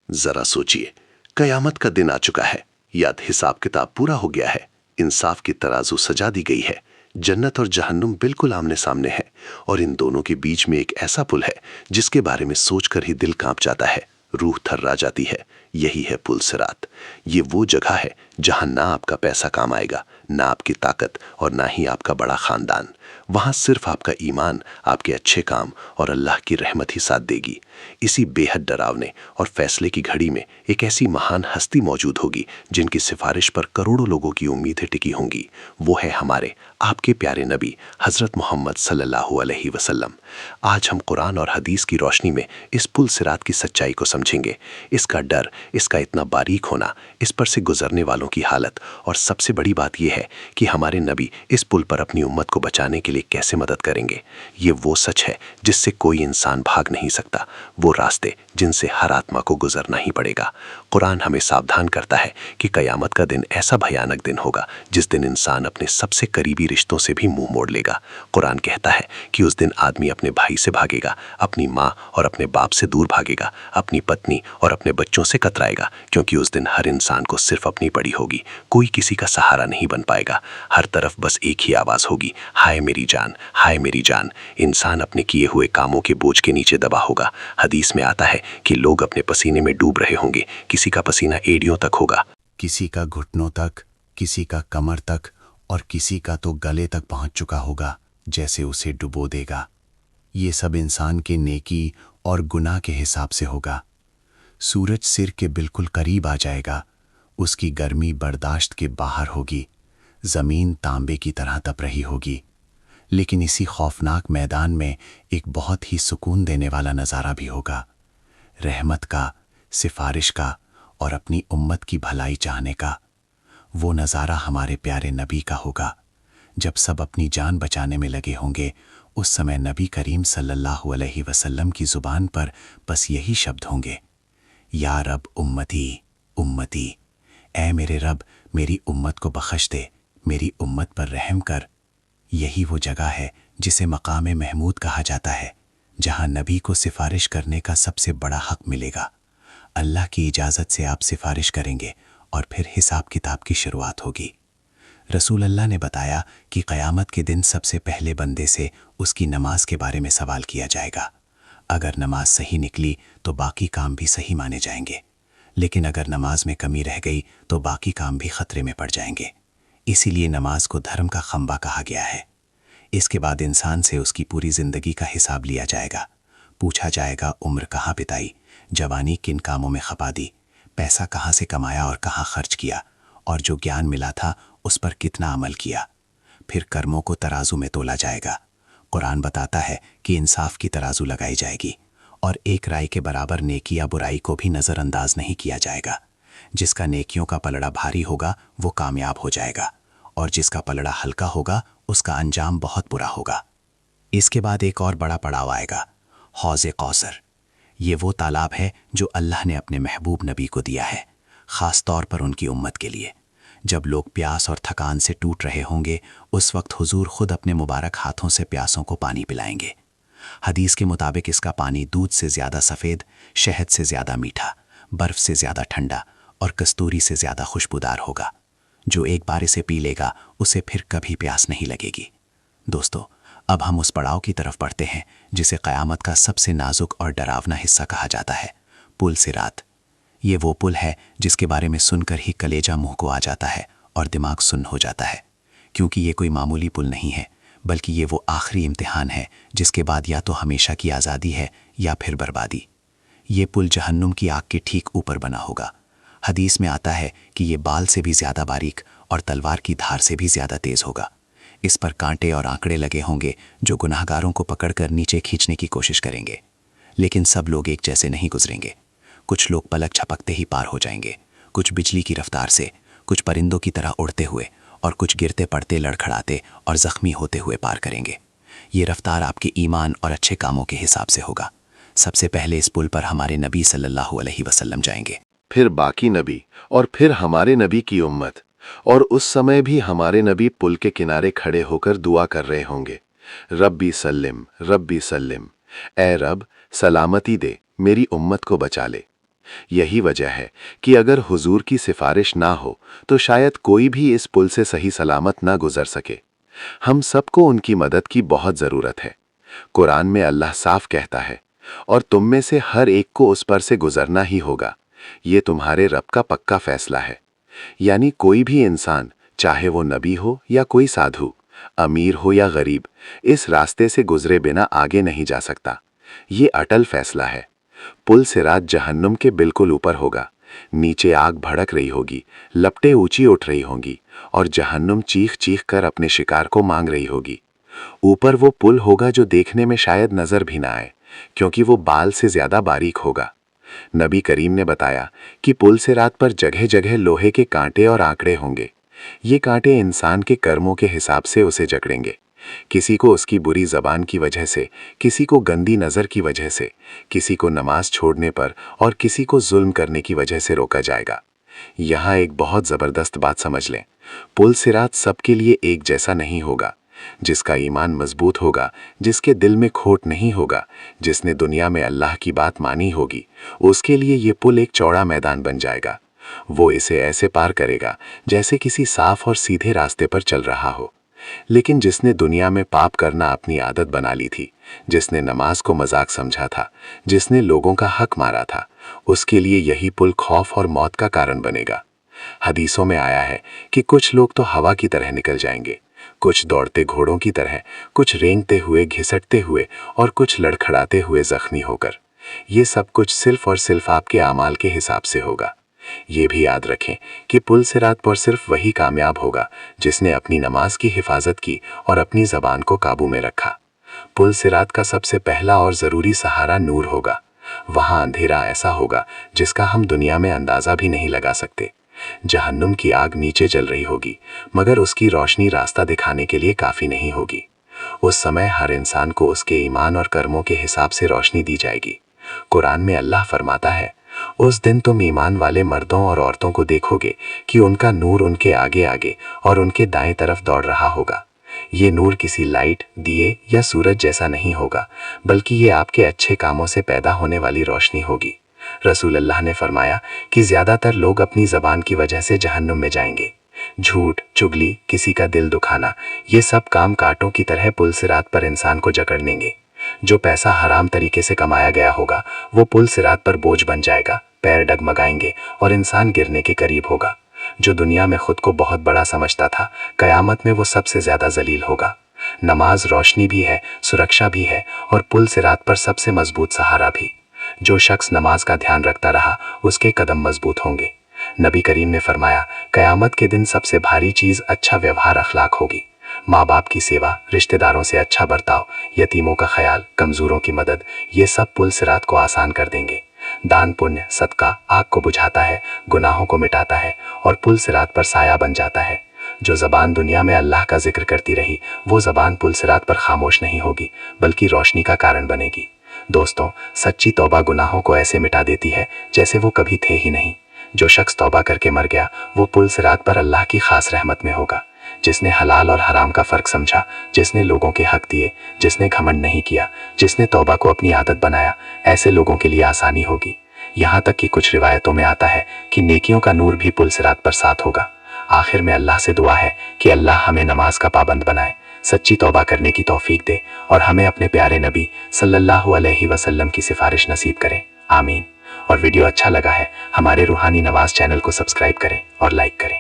जरा सोचिए, कयामत का दिन आ चुका है। याद हिसाब किताब पूरा हो गया है। इंसाफ की तराजू सजा दी गई है। जन्नत और जहन्नुम बिल्कुल आमने सामने है, और इन दोनों के बीच में एक ऐसा पुल है जिसके बारे में सोचकर ही दिल कांप जाता है, रूह थर्रा जाती है। यही है पुल सिरात। ये वो जगह है जहां ना आपका पैसा काम आएगा, ना आपकी ताकत, और ना ही आपका बड़ा खानदान। वहां सिर्फ आपका ईमान, आपके अच्छे काम और अल्लाह की रहमत ही साथ देगी। इसी बेहद डरावने और फैसले की घड़ी में एक ऐसी महान हस्ती मौजूद होगी जिनकी सिफारिश पर करोड़ों लोगों की उम्मीदें टिकी होंगी। वो है हमारे आपके प्यारे नबी हजरत मोहम्मद सल्लल्लाहु अलैहि वसल्लम। आज हम कुरान और हदीस की रोशनी में इस पुल सिरात की सच्चाई को समझेंगे, इसका डर, इसका इतना बारीक होना, इस पर से गुजरने वालों की हालत, और सबसे बड़ी बात यह है कि हमारे नबी इस पुल पर अपनी उम्मत को बचाने के लिए कैसे मदद करेंगे। ये वो सच है जिससे कोई इंसान भाग नहीं सकता, वो रास्ते जिनसे हर आत्मा को गुजरना ही पड़ेगा। कुरान हमें सावधान करता है कि कयामत का दिन ऐसा भयानक दिन होगा जिस दिन इंसान अपने सबसे करीबी रिश्तों से भी मुंह मोड़ लेगा। कुरान कहता है कि उस दिन आदमी अपने भाई से भागेगा, अपनी माँ और अपने बाप से दूर भागेगा, अपनी पत्नी और अपने बच्चों से कतराएगा, क्योंकि उस दिन हर इंसान को सिर्फ अपनी पड़ी होगी। कोई किसी का सहारा नहीं बन पाएगा। हर तरफ बस एक ही आवाज होगी, हाय मेरी जान, हाय मेरी जान। इंसान अपने किए हुए कामों के बोझ के नीचे दबा होगा। हदीस में आता है कि लोग अपने पसीने में डूब रहे होंगे। किसी का पसीना एड़ियों तक होगा, किसी का घुटनों तक, किसी का कमर तक, और किसी का तो गले तक पहुंच चुका होगा, जैसे उसे डुबो देगा। ये सब इंसान के नेकी और गुनाह के हिसाब से होगा। सूरज सिर के बिल्कुल करीब आ जाएगा, उसकी गर्मी बर्दाश्त के बाहर होगी। जमीन तांबे की तरह तप रही होगी। लेकिन इसी खौफनाक मैदान में एक बहुत ही सुकून देने वाला नज़ारा भी होगा, रहमत का, सिफारिश का और अपनी उम्मत की भलाई चाहने का। वो नज़ारा हमारे प्यारे नबी का होगा। जब सब अपनी जान बचाने में लगे होंगे, उस समय नबी करीम सल्लल्लाहु अलैहि वसल्लम की ज़ुबान पर बस यही शब्द होंगे, या रब उम्मती उम्मती। ऐ मेरे रब, मेरी उम्मत को बख्श दे, मेरी उम्मत पर रहम कर। यही वो जगह है जिसे मकाम महमूद कहा जाता है, जहां नबी को सिफारिश करने का सबसे बड़ा हक मिलेगा। अल्लाह की इजाज़त से आप सिफारिश करेंगे और फिर हिसाब किताब की शुरुआत होगी। रसूल अल्लाह ने बताया कि क़यामत के दिन सबसे पहले बंदे से उसकी नमाज के बारे में सवाल किया जाएगा। अगर नमाज सही निकली तो बाकी काम भी सही माने जाएंगे, लेकिन अगर नमाज में कमी रह गई तो बाकी काम भी खतरे में पड़ जाएंगे। इसीलिए नमाज को धर्म का खंबा कहा गया है। इसके बाद इंसान से उसकी पूरी ज़िंदगी का हिसाब लिया जाएगा। पूछा जाएगा, उम्र कहाँ बिताई, जवानी किन कामों में खपा दी, पैसा कहाँ से कमाया और कहाँ खर्च किया, और जो ज्ञान मिला था उस पर कितना अमल किया। फिर कर्मों को तराजू में तोला जाएगा। कुरान बताता है कि इंसाफ की तराजू लगाई जाएगी और एक राय के बराबर नेकी या बुराई को भी नज़रअंदाज नहीं किया जाएगा। जिसका नेकियों का पलड़ा भारी होगा वो कामयाब हो जाएगा, और जिसका पलड़ा हल्का होगा उसका अंजाम बहुत बुरा होगा। इसके बाद एक और बड़ा पड़ाव आएगा, हौज़े कौसर। ये वो तालाब है जो अल्लाह ने अपने महबूब नबी को दिया है, ख़ास तौर पर उनकी उम्मत के लिए। जब लोग प्यास और थकान से टूट रहे होंगे, उस वक्त हुजूर खुद अपने मुबारक हाथों से प्यासों को पानी पिलाएंगे। हदीस के मुताबिक इसका पानी दूध से ज़्यादा सफ़ेद, शहद से ज़्यादा मीठा, बर्फ़ से ज़्यादा ठंडा और कस्तूरी से ज़्यादा खुशबूदार होगा। जो एक बार इसे पी लेगा उसे फिर कभी प्यास नहीं लगेगी। दोस्तों, अब हम उस पड़ाव की तरफ बढ़ते हैं जिसे क़यामत का सबसे नाजुक और डरावना हिस्सा कहा जाता है, पुल सिरात। ये वो पुल है जिसके बारे में सुनकर ही कलेजा मुंह को आ जाता है और दिमाग सुन्न हो जाता है, क्योंकि ये कोई मामूली पुल नहीं है, बल्कि ये वो आखिरी इम्तिहान है जिसके बाद या तो हमेशा की आज़ादी है या फिर बर्बादी। ये पुल जहन्नुम की आग के ठीक ऊपर बना होगा। हदीस में आता है कि ये बाल से भी ज़्यादा बारीक और तलवार की धार से भी ज़्यादा तेज़ होगा। इस पर कांटे और आंकड़े लगे होंगे जो गुनाहगारों को पकड़कर नीचे खींचने की कोशिश करेंगे। लेकिन सब लोग एक जैसे नहीं गुजरेंगे। कुछ लोग पलक झपकते ही पार हो जाएंगे, कुछ बिजली की रफ्तार से, कुछ परिंदों की तरह उड़ते हुए, और कुछ गिरते पड़ते, लड़खड़ाते और ज़ख्मी होते हुए पार करेंगे। ये रफ्तार आपके ईमान और अच्छे कामों के हिसाब से होगा। सबसे पहले इस पुल पर हमारे नबी सल्लल्लाहु अलैहि वसल्लम जाएंगे, फिर बाकी नबी, और फिर हमारे नबी की उम्मत। और उस समय भी हमारे नबी पुल के किनारे खड़े होकर दुआ कर रहे होंगे, रब्बी सल्लिम, रब्बी सल्लिम। ए रब, सलामती दे, मेरी उम्मत को बचा ले। यही वजह है कि अगर हुजूर की सिफारिश ना हो तो शायद कोई भी इस पुल से सही सलामत ना गुजर सके। हम सबको उनकी मदद की बहुत ज़रूरत है। कुरान में अल्लाह साफ कहता है, और तुम में से हर एक को उस पर से गुजरना ही होगा। ये तुम्हारे रब का पक्का फैसला है। यानी कोई भी इंसान, चाहे वो नबी हो या कोई साधु, अमीर हो या गरीब, इस रास्ते से गुजरे बिना आगे नहीं जा सकता। ये अटल फैसला है। पुल सिरात जहन्नुम के बिल्कुल ऊपर होगा। नीचे आग भड़क रही होगी, लपटें ऊंची उठ रही होंगी और जहन्नुम चीख चीख कर अपने शिकार को मांग रही होगी। ऊपर वो पुल होगा जो देखने में शायद नजर भी ना आए, क्योंकि वो बाल से ज्यादा बारीक होगा। नबी करीम ने बताया कि पुल सिरात पर जगह जगह लोहे के कांटे और आंकड़े होंगे। ये कांटे इंसान के कर्मों के हिसाब से उसे जकड़ेंगे। किसी को उसकी बुरी जबान की वजह से, किसी को गंदी नज़र की वजह से, किसी को नमाज छोड़ने पर और किसी को जुल्म करने की वजह से रोका जाएगा। यहाँ एक बहुत ज़बरदस्त बात समझ लें, पुल सिरात सबके लिए एक जैसा नहीं होगा। जिसका ईमान मजबूत होगा, जिसके दिल में खोट नहीं होगा, जिसने दुनिया में अल्लाह की बात मानी होगी, उसके लिए ये पुल एक चौड़ा मैदान बन जाएगा। वो इसे ऐसे पार करेगा जैसे किसी साफ और सीधे रास्ते पर चल रहा हो। लेकिन जिसने दुनिया में पाप करना अपनी आदत बना ली थी, जिसने नमाज को मजाक समझा था, जिसने लोगों का हक मारा था, उसके लिए यही पुल खौफ और मौत का कारण बनेगा। हदीसों में आया है कि कुछ लोग तो हवा की तरह निकल जाएंगे, कुछ दौड़ते घोड़ों की तरह, कुछ रेंगते हुए, घिसटते हुए और कुछ लड़खड़ाते हुए जख्मी होकर। ये सब कुछ सिर्फ और सिर्फ आपके आमाल के हिसाब से होगा। ये भी याद रखें कि पुल सिरात पर सिर्फ वही कामयाब होगा जिसने अपनी नमाज की हिफाजत की और अपनी ज़बान को काबू में रखा। पुल सिरात का सबसे पहला और ज़रूरी सहारा नूर होगा। वहाँ अंधेरा ऐसा होगा जिसका हम दुनिया में अंदाज़ा भी नहीं लगा सकते। जहन्नुम की आग नीचे जल रही होगी, मगर उसकी रोशनी रास्ता दिखाने के लिए काफ़ी नहीं होगी। उस समय हर इंसान को उसके ईमान और कर्मों के हिसाब से रोशनी दी जाएगी। कुरान में अल्लाह फरमाता है, उस दिन तुम ईमान वाले मर्दों और औरतों को देखोगे कि उनका नूर उनके आगे आगे और उनके दाएं तरफ दौड़ रहा होगा। ये नूर किसी लाइट, दिए या सूरज जैसा नहीं होगा, बल्कि ये आपके अच्छे कामों से पैदा होने वाली रोशनी होगी। रसूल अल्लाह ने फरमाया कि ज़्यादातर लोग अपनी ज़बान की वजह से जहन्नुम में जाएंगे। झूठ, चुगली, किसी का दिल दुखाना, ये सब काम कांटों की तरह पुल सिरात पर इंसान को जकड़ लेंगे। जो पैसा हराम तरीके से कमाया गया होगा वो पुल सिरात पर बोझ बन जाएगा, पैर डगमगाएंगे और इंसान गिरने के करीब होगा। जो दुनिया में खुद को बहुत बड़ा समझता था, कयामत में वो सबसे ज्यादा जलील होगा। नमाज रोशनी भी है, सुरक्षा भी है और पुल सिरात पर सबसे मजबूत सहारा भी। जो शख्स नमाज का ध्यान रखता रहा उसके कदम मजबूत होंगे। नबी करीम ने फरमाया, कयामत के दिन सबसे भारी चीज अच्छा व्यवहार, अखलाक होगी। माँ बाप की सेवा, रिश्तेदारों से अच्छा बर्ताव, यतीमों का ख्याल, कमजोरों की मदद, ये सब पुल सिरात को आसान कर देंगे। दान, पुण्य, सदका आग को बुझाता है, गुनाहों को मिटाता है और पुल सिरात पर साया बन जाता है। जो ज़बान दुनिया में अल्लाह का जिक्र करती रही, वो ज़बान पुल सिरात पर खामोश नहीं होगी, बल्कि रोशनी का कारण बनेगी। दोस्तों, सच्ची तौबा गुनाहों को ऐसे मिटा देती है जैसे वो कभी थे ही नहीं। जो शख्स तौबा करके मर गया वो पुल सिरात पर अल्लाह की खास रहमत में होगा। जिसने हलाल और हराम का फर्क समझा, जिसने लोगों के हक दिए, जिसने घमंड नहीं किया, जिसने तौबा को अपनी आदत बनाया, ऐसे लोगों के लिए आसानी होगी। यहाँ तक कि कुछ रिवायतों में आता है कि नेकियों का नूर भी पुल सिरात पर साथ होगा। आखिर में अल्लाह से दुआ है कि अल्लाह हमें नमाज का पाबंद बनाए, सच्ची तौबा करने की तौफीक दे और हमें अपने प्यारे नबी सल्लल्लाहु अलैहि वसल्लम की सिफारिश नसीब करे। आमीन। और वीडियो अच्छा लगा है, हमारे रूहानी नवाज चैनल को सब्सक्राइब करें और लाइक करें।